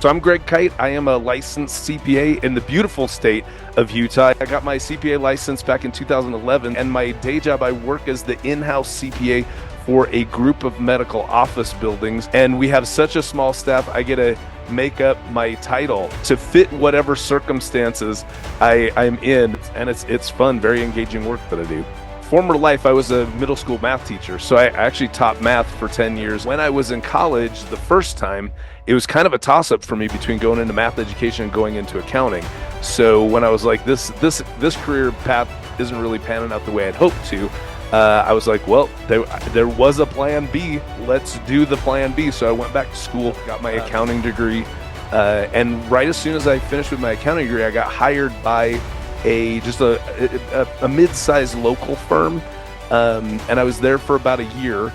So I'm Greg Kyte. I am a licensed CPA in the beautiful state of Utah. I got my CPA license back in 2011, and my day job, I work as the in-house CPA for a group of medical office buildings. And we have such a small staff, I get to make up my title to fit whatever circumstances I'm in. And it's fun, very engaging work that I do. Former life, I was a middle school math teacher, so I actually taught math for 10 years. When I was in college the first time, it was kind of a toss-up for me between going into math education and going into accounting. So when I was like, this career path isn't really panning out the way I'd hoped to, I was like, well, there was a plan B. Let's do the plan B. So I went back to school, got my accounting degree, and right as soon as I finished with my accounting degree, I got hired by a mid-sized local firm, and I was there for about a year.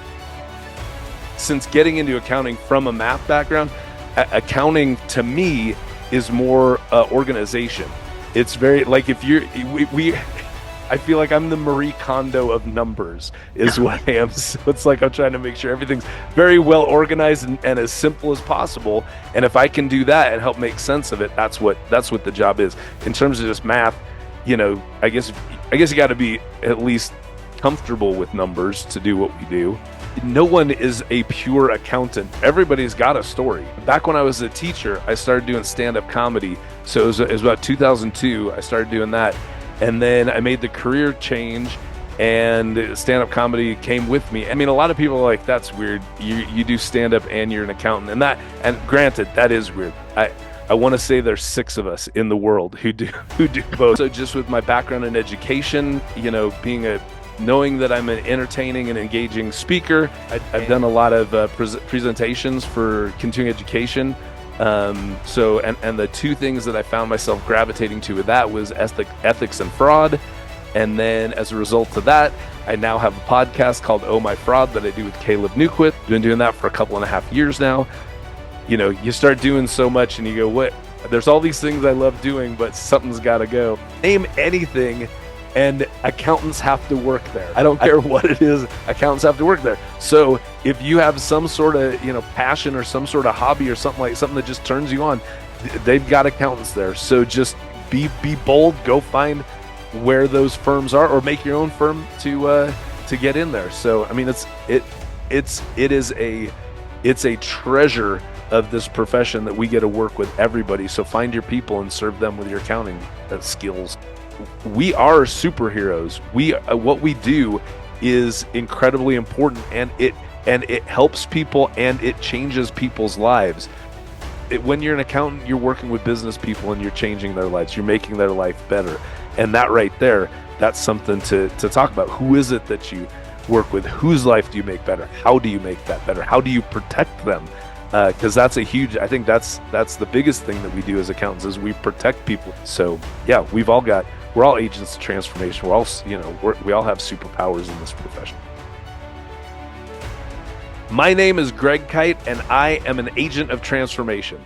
Since getting into accounting from a math background, accounting to me is more organization. It's very like if you're I feel like I'm the Marie Kondo of numbers is what I am. So it's like I'm trying to make sure everything's very well organized and as simple as possible. And if I can do that and help make sense of it, that's what the job is. In terms of just math, you know, I guess you got to be at least comfortable with numbers to do what we do. No one is a pure accountant. Everybody's got a story. Back when I was a teacher, I started doing stand-up comedy. So it was about 2002. I started doing that. And then I made the career change, and stand-up comedy came with me. I mean, a lot of people are like, that's weird. You do stand-up and you're an accountant. And granted, that is weird. I want to say there's 6 of us in the world who do both. So just with my background in education, you know, knowing that I'm an entertaining and engaging speaker, I've done a lot of presentations for continuing education. So the 2 things that I found myself gravitating to with that was ethics and fraud. And then as a result of that, I now have a podcast called Oh My Fraud that I do with Caleb Newquith. Been doing that for a couple and a half years now. You know, you start doing so much and you go, what? There's all these things I love doing, but something's got to go. Name anything, and accountants have to work there. I don't care what it is, accountants have to work there. So if you have some sort of, you know, passion or some sort of hobby or something that just turns you on, they've got accountants there. So just be bold, go find where those firms are, or make your own firm to get in there. So I mean, it's a treasure of this profession that we get to work with everybody. So find your people and serve them with your accounting skills. We are superheroes. What we do is incredibly important, and it helps people and it changes people's lives. When you're an accountant, you're working with business people and you're changing their lives. You're making their life better. And that right there, that's something to talk about. Who is it that you work with? Whose life do you make better? How do you make that better? How do you protect them? Because that's I think that's the biggest thing that we do as accountants is we protect people. So yeah, we're all agents of transformation. We're all, you know, we all have superpowers in this profession. My name is Greg Kyte, and I am an agent of transformation.